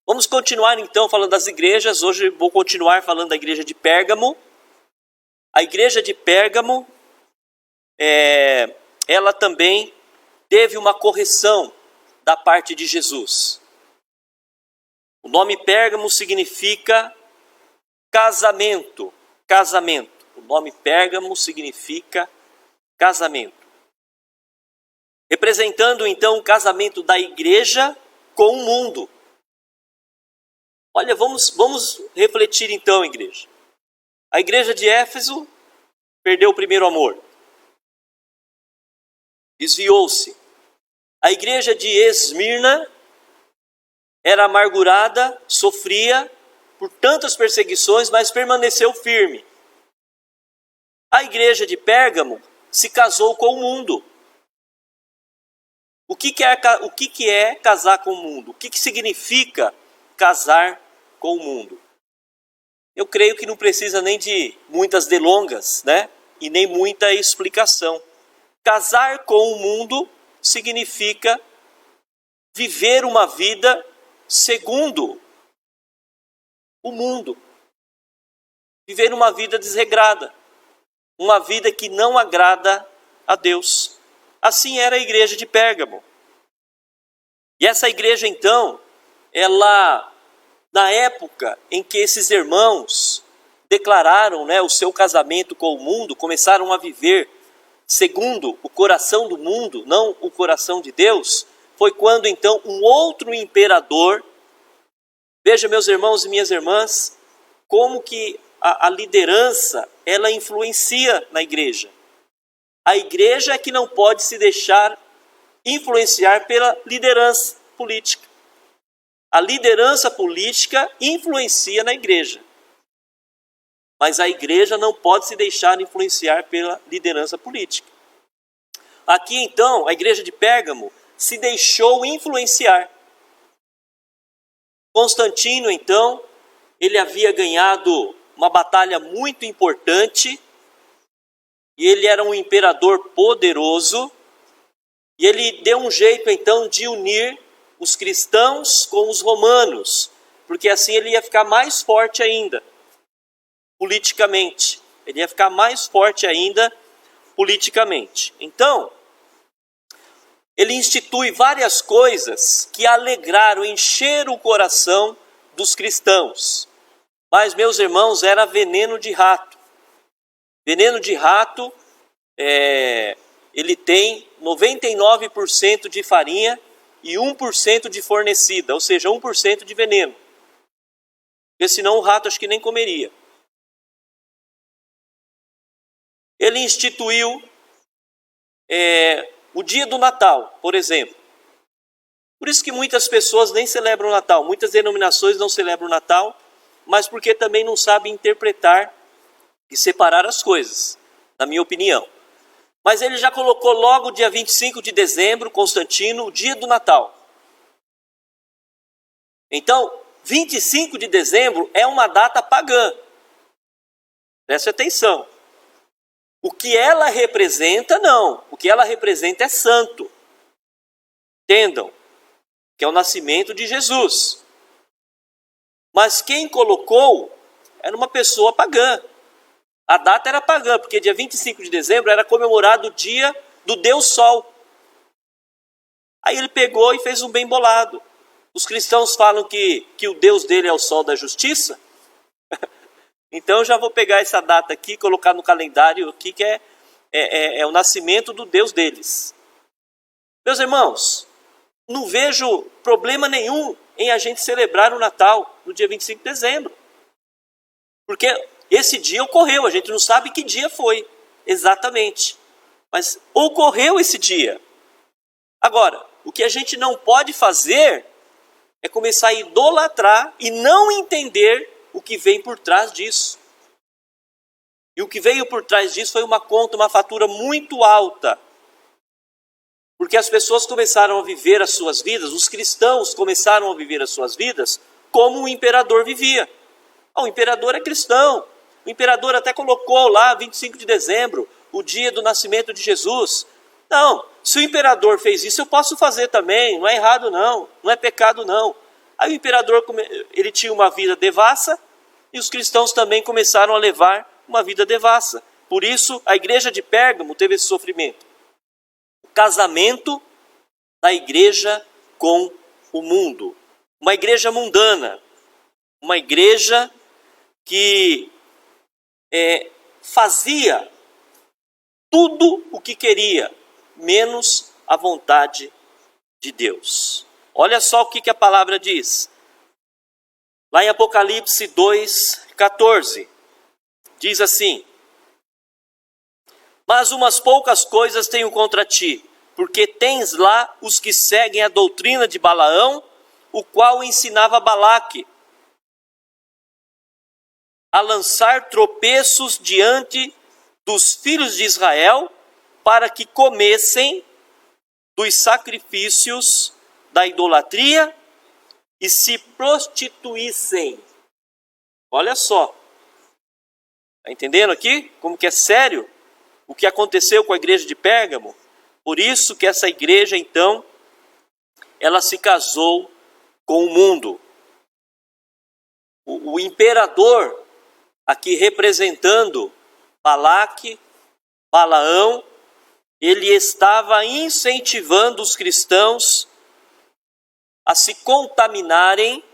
Vamos continuar então falando das igrejas. Hoje vou continuar falando da igreja de Pérgamo. A igreja de Pérgamo, ela também teve uma correção da parte de Jesus. O nome Pérgamo significa casamento. Casamento. O nome Pérgamo significa casamento. Representando então o casamento da igreja com o mundo. Olha, vamos refletir então, igreja. A igreja de Éfeso perdeu o primeiro amor. Desviou-se. A igreja de Esmirna era amargurada, sofria por tantas perseguições, mas permaneceu firme. A igreja de Pérgamo se casou com o mundo. O que é casar com o mundo? O que significa casar com o mundo? Eu creio que não precisa nem de muitas delongas, né? E nem muita explicação. Casar com o mundo significa viver uma vida segundo o mundo. Viver uma vida desregrada. Uma vida que não agrada a Deus. Assim era a igreja de Pérgamo. E essa igreja então, ela, na época em que esses irmãos declararam, o seu casamento com o mundo, começaram a viver segundo o coração do mundo, não o coração de Deus, foi quando então um outro imperador, veja meus irmãos e minhas irmãs, como que a liderança, ela influencia na igreja. A igreja é que não pode se deixar influenciar pela liderança política. A liderança política influencia na igreja. Mas a igreja não pode se deixar influenciar pela liderança política. Aqui então, a igreja de Pérgamo se deixou influenciar. Constantino então, ele havia ganhado uma batalha muito importante, e ele era um imperador poderoso, e ele deu um jeito então de unir os cristãos com os romanos, porque assim ele ia ficar mais forte ainda, politicamente. Ele ia ficar mais forte ainda, politicamente. Então, ele institui várias coisas que alegraram, encheram o coração dos cristãos. Mas, meus irmãos, era veneno de rato. Veneno de rato, ele tem 99% de farinha e 1% de fornecida, ou seja, 1% de veneno. Porque senão o rato acho que nem comeria. Ele instituiu o dia do Natal, por exemplo. Por isso que muitas pessoas nem celebram o Natal. Muitas denominações não celebram o Natal, mas porque também não sabem interpretar e separar as coisas, na minha opinião. Mas ele já colocou logo dia 25 de dezembro, Constantino, o dia do Natal. Então, 25 de dezembro é uma data pagã. Preste atenção. O que ela representa, não. O que ela representa é santo. Entendam, que é o nascimento de Jesus. Mas quem colocou era uma pessoa pagã. A data era pagã, porque dia 25 de dezembro era comemorado o dia do Deus Sol. Aí ele pegou e fez um bem bolado. Os cristãos falam que o Deus dele é o Sol da Justiça. Então eu já vou pegar essa data aqui, colocar no calendário aqui, que é o nascimento do Deus deles. Meus irmãos, não vejo problema nenhum em a gente celebrar o Natal no dia 25 de dezembro. Porque esse dia ocorreu, a gente não sabe que dia foi exatamente. Mas ocorreu esse dia. Agora, o que a gente não pode fazer é começar a idolatrar e não entender o que vem por trás disso. E o que veio por trás disso foi uma conta, uma fatura muito alta. Porque as pessoas começaram a viver as suas vidas, os cristãos começaram a viver as suas vidas como o imperador vivia. O imperador é cristão. O imperador até colocou lá 25 de dezembro, o dia do nascimento de Jesus. Não, se o imperador fez isso, eu posso fazer também. Não é errado não, não é pecado não. Aí o imperador ele tinha uma vida devassa e os cristãos também começaram a levar uma vida devassa. Por isso, a igreja de Pérgamo teve esse sofrimento. O casamento da igreja com o mundo. Uma igreja mundana. Uma igreja que fazia tudo o que queria, menos a vontade de Deus. Olha só o que a palavra diz. Lá em Apocalipse 2:14, diz assim: mas umas poucas coisas tenho contra ti, porque tens lá os que seguem a doutrina de Balaão, o qual ensinava Balaque a lançar tropeços diante dos filhos de Israel, para que comessem dos sacrifícios da idolatria e se prostituíssem. Olha só. Está entendendo aqui como que é sério o que aconteceu com a igreja de Pérgamo? Por isso que essa igreja, então, ela se casou com o mundo. O imperador, aqui representando Balaque, Balaão, ele estava incentivando os cristãos a se contaminarem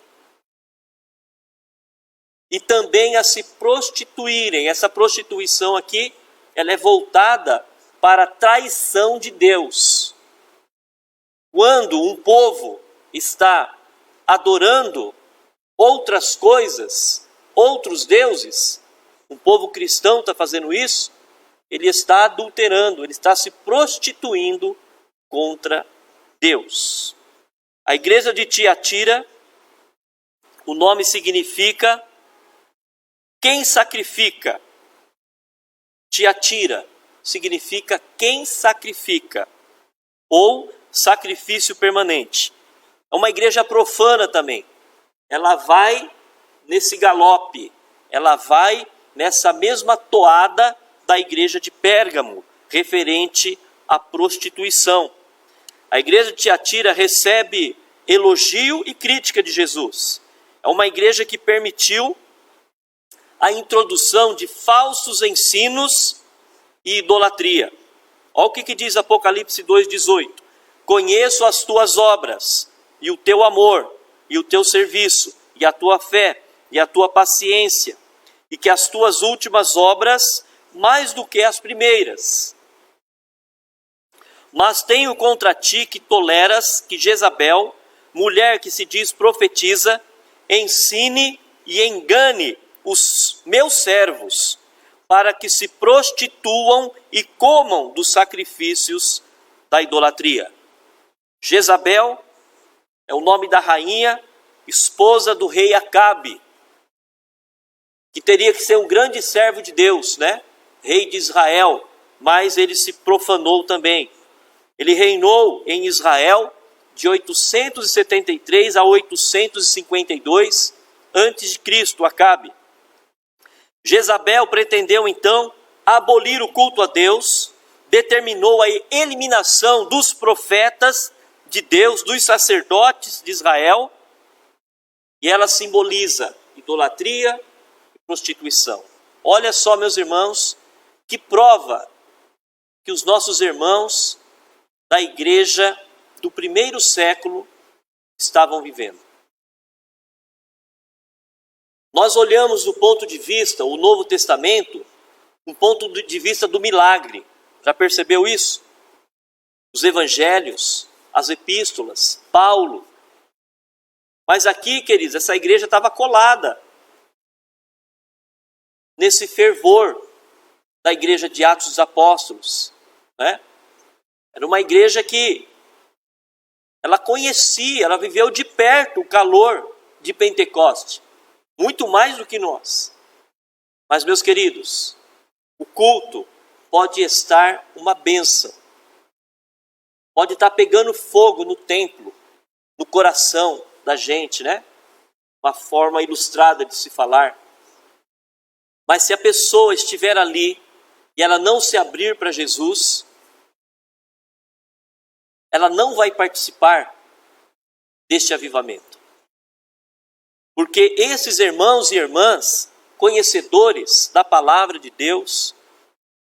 e também a se prostituírem. Essa prostituição aqui, ela é voltada para a traição de Deus. Quando um povo está adorando outras coisas, outros deuses, um povo cristão está fazendo isso, ele está adulterando, ele está se prostituindo contra Deus. A igreja de Tiatira, o nome significa quem sacrifica. Tiatira significa quem sacrifica, ou sacrifício permanente. É uma igreja profana também. Ela vai nesse galope, ela vai nessa mesma toada da igreja de Pérgamo, referente à prostituição. A igreja de Tiatira recebe elogio e crítica de Jesus. É uma igreja que permitiu a introdução de falsos ensinos e idolatria. Olha o que diz Apocalipse 2:18. Conheço as tuas obras, e o teu amor, e o teu serviço, e a tua fé, e a tua paciência, e que as tuas últimas obras, mais do que as primeiras. Mas tenho contra ti que toleras que Jezabel, mulher que se diz profetiza, ensine e engane os meus servos, para que se prostituam e comam dos sacrifícios da idolatria. Jezabel é o nome da rainha, esposa do rei Acabe, que teria que ser um grande servo de Deus, né? Rei de Israel, mas ele se profanou também. Ele reinou em Israel de 873 a 852 a.C., Acabe. Jezabel pretendeu então abolir o culto a Deus, determinou a eliminação dos profetas de Deus, dos sacerdotes de Israel, e ela simboliza idolatria e prostituição. Olha só, meus irmãos, que prova que os nossos irmãos da igreja do primeiro século estavam vivendo. Nós olhamos do ponto de vista, o Novo Testamento, um ponto de vista do milagre. Já percebeu isso? Os evangelhos, as epístolas, Paulo. Mas aqui, queridos, essa igreja estava colada nesse fervor da igreja de Atos dos Apóstolos, né? Era uma igreja que ela conhecia, ela viveu de perto o calor de Pentecoste, muito mais do que nós. Mas, meus queridos, o culto pode estar uma bênção, pode estar pegando fogo no templo, no coração da gente, né? Uma forma ilustrada de se falar. Mas se a pessoa estiver ali e ela não se abrir para Jesus, ela não vai participar deste avivamento. Porque esses irmãos e irmãs, conhecedores da palavra de Deus,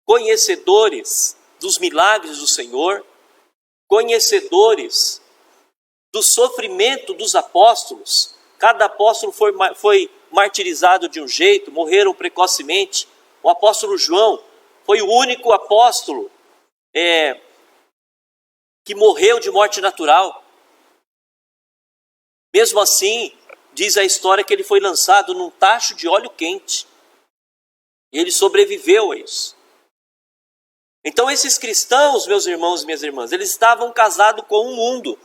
conhecedores dos milagres do Senhor, conhecedores do sofrimento dos apóstolos, cada apóstolo foi martirizado de um jeito, morreram precocemente. O apóstolo João foi o único apóstolo que morreu de morte natural. Mesmo assim, diz a história que ele foi lançado num tacho de óleo quente. E ele sobreviveu a isso. Então esses cristãos, meus irmãos e minhas irmãs, eles estavam casados com o mundo.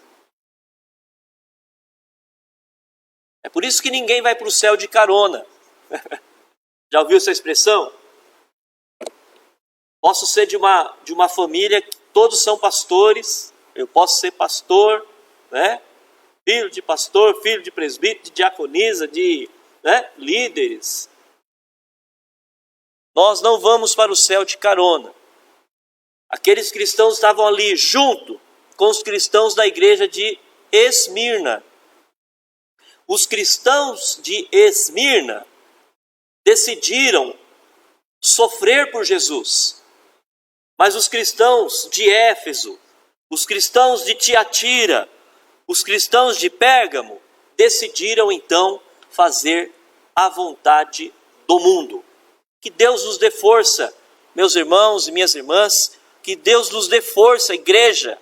É por isso que ninguém vai para o céu de carona. Já ouviu essa expressão? Posso ser de uma família que todos são pastores, eu posso ser pastor, né? Filho de pastor, filho de presbítero, de diaconisa, de líderes. Nós não vamos para o céu de carona. Aqueles cristãos estavam ali junto com os cristãos da igreja de Esmirna. Os cristãos de Esmirna decidiram sofrer por Jesus. Mas os cristãos de Éfeso, os cristãos de Tiatira, os cristãos de Pérgamo decidiram então fazer a vontade do mundo. Que Deus nos dê força, meus irmãos e minhas irmãs, que Deus nos dê força, igreja,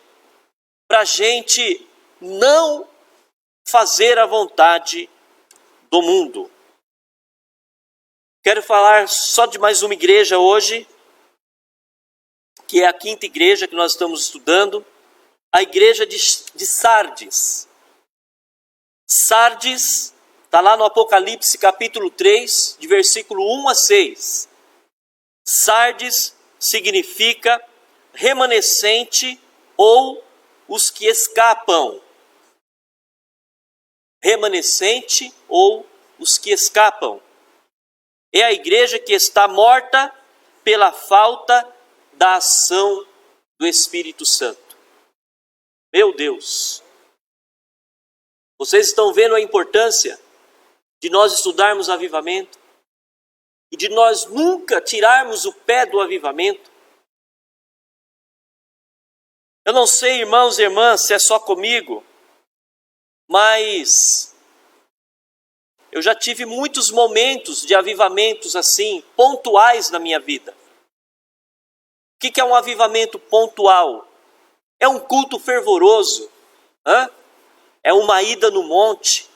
para a gente não fazer a vontade do mundo. Quero falar só de mais uma igreja hoje, que é a quinta igreja que nós estamos estudando, a igreja de Sardes. Sardes está lá no Apocalipse capítulo 3, de versículo 1 a 6. Sardes significa remanescente ou os que escapam. Remanescente ou os que escapam. É a igreja que está morta pela falta da ação do Espírito Santo. Meu Deus! Vocês estão vendo a importância de nós estudarmos avivamento e de nós nunca tirarmos o pé do avivamento? Eu não sei, irmãos e irmãs, se é só comigo, mas eu já tive muitos momentos de avivamentos assim, pontuais na minha vida. O que é um avivamento pontual? É um culto fervoroso, é uma ida no monte,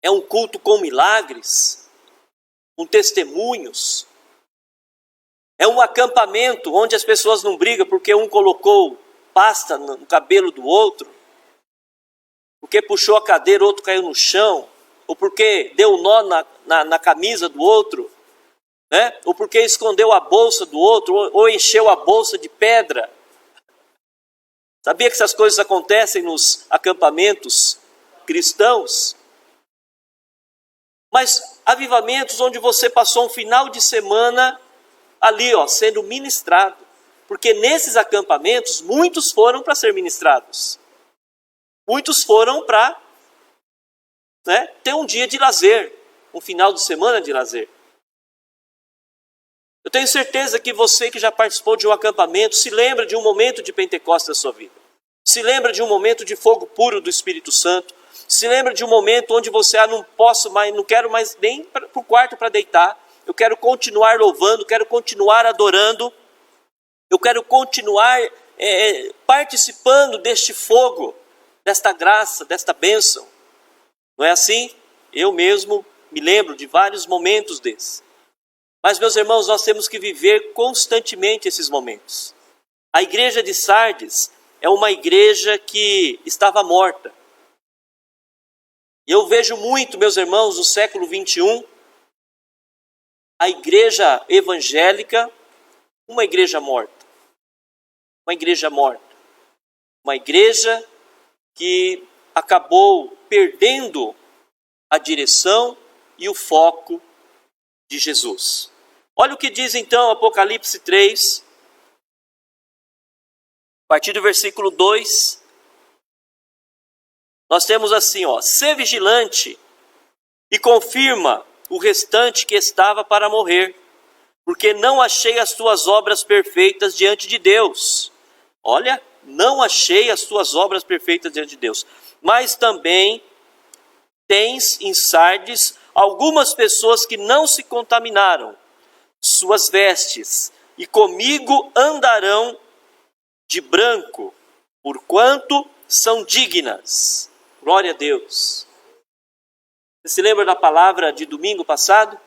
é um culto com milagres, com testemunhos, é um acampamento onde as pessoas não brigam porque um colocou pasta no cabelo do outro, porque puxou a cadeira, o outro caiu no chão, ou porque deu um nó na camisa do outro, ou porque escondeu a bolsa do outro, ou encheu a bolsa de pedra. Sabia que essas coisas acontecem nos acampamentos cristãos? Mas avivamentos onde você passou um final de semana ali, sendo ministrado. Porque nesses acampamentos, muitos foram para ser ministrados. Muitos foram para ter um dia de lazer, um final de semana de lazer. Eu tenho certeza que você que já participou de um acampamento se lembra de um momento de Pentecostes da sua vida. Se lembra de um momento de fogo puro do Espírito Santo. Se lembra de um momento onde você não posso mais, não quero mais nem para o quarto para deitar. Eu quero continuar louvando, quero continuar adorando. Eu quero continuar participando deste fogo, desta graça, desta bênção. Não é assim? Eu mesmo me lembro de vários momentos desses. Mas, meus irmãos, nós temos que viver constantemente esses momentos. A igreja de Sardes é uma igreja que estava morta. E eu vejo muito, meus irmãos, no século 21, a igreja evangélica, uma igreja morta. Uma igreja morta. Uma igreja que acabou perdendo a direção e o foco de Jesus. Olha o que diz então Apocalipse 3, a partir do versículo 2. Nós temos assim, ó, sê vigilante e confirma o restante que estava para morrer, porque não achei as tuas obras perfeitas diante de Deus. Olha, não achei as tuas obras perfeitas diante de Deus. Mas também tens em Sardes algumas pessoas que não se contaminaram, suas vestes, e comigo andarão de branco, porquanto são dignas. Glória a Deus. Você se lembra da palavra de domingo passado?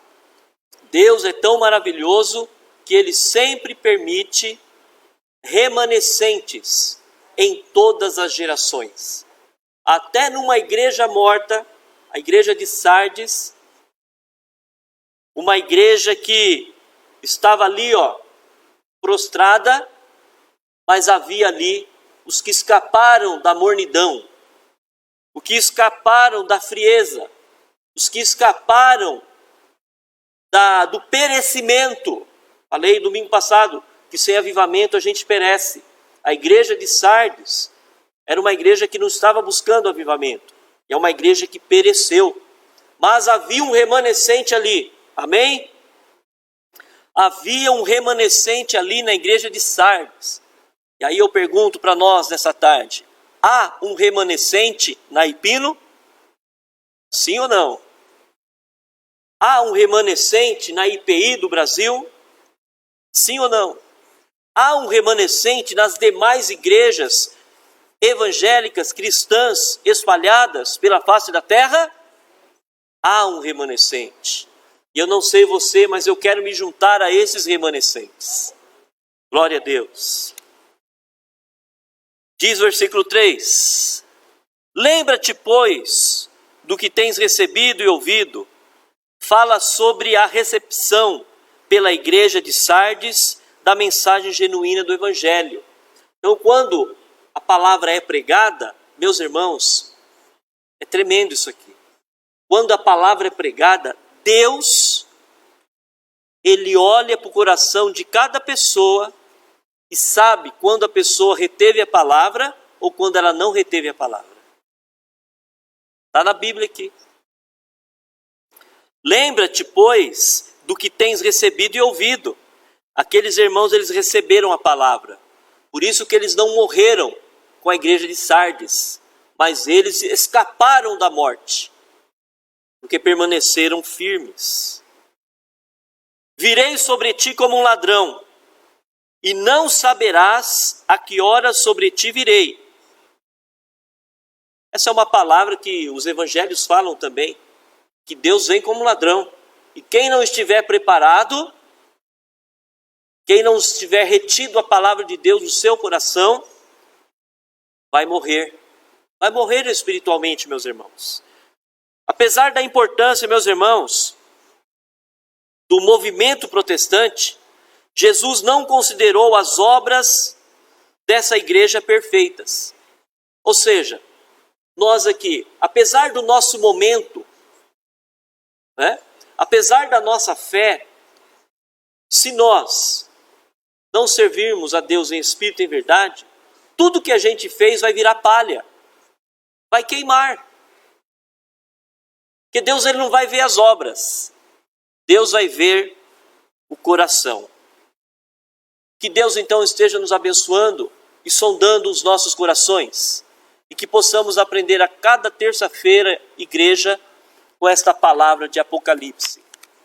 Deus é tão maravilhoso que Ele sempre permite remanescentes em todas as gerações. Até numa igreja morta, a igreja de Sardes, uma igreja que estava ali, ó, prostrada, mas havia ali os que escaparam da mornidão, os que escaparam da frieza, os que escaparam do perecimento. Falei domingo passado que sem avivamento a gente perece. A igreja de Sardes era uma igreja que não estava buscando avivamento. É uma igreja que pereceu. Mas havia um remanescente ali. Amém? Havia um remanescente ali na igreja de Sardes. E aí eu pergunto para nós nessa tarde: há um remanescente na Ipino? Sim ou não? Há um remanescente na IPI do Brasil? Sim ou não? Há um remanescente nas demais igrejas evangélicas, cristãs, espalhadas pela face da terra? Há um remanescente. E eu não sei você, mas eu quero me juntar a esses remanescentes. Glória a Deus. Diz o versículo 3: lembra-te, pois, do que tens recebido e ouvido. Fala sobre a recepção pela igreja de Sardes da mensagem genuína do Evangelho. Então, quando a palavra é pregada, meus irmãos, é tremendo isso aqui. Quando a palavra é pregada, Deus, Ele olha para o coração de cada pessoa e sabe quando a pessoa reteve a palavra ou quando ela não reteve a palavra. Está na Bíblia aqui. Lembra-te, pois, do que tens recebido e ouvido. Aqueles irmãos, eles receberam a palavra. Por isso que eles não morreram com a igreja de Sardes, mas eles escaparam da morte, porque permaneceram firmes. Virei sobre ti como um ladrão, e não saberás a que horas sobre ti virei. Essa é uma palavra que os evangelhos falam também, que Deus vem como ladrão. E quem não estiver preparado, quem não estiver retido a palavra de Deus no seu coração, vai morrer. Vai morrer espiritualmente, meus irmãos. Apesar da importância, meus irmãos, do movimento protestante, Jesus não considerou as obras dessa igreja perfeitas. Ou seja, nós aqui, apesar do nosso momento, apesar da nossa fé, se nós não servirmos a Deus em espírito e em verdade, tudo que a gente fez vai virar palha, vai queimar. Porque Deus, ele não vai ver as obras, Deus vai ver o coração. Que Deus então esteja nos abençoando e sondando os nossos corações, e que possamos aprender a cada terça-feira, igreja, com esta palavra de Apocalipse.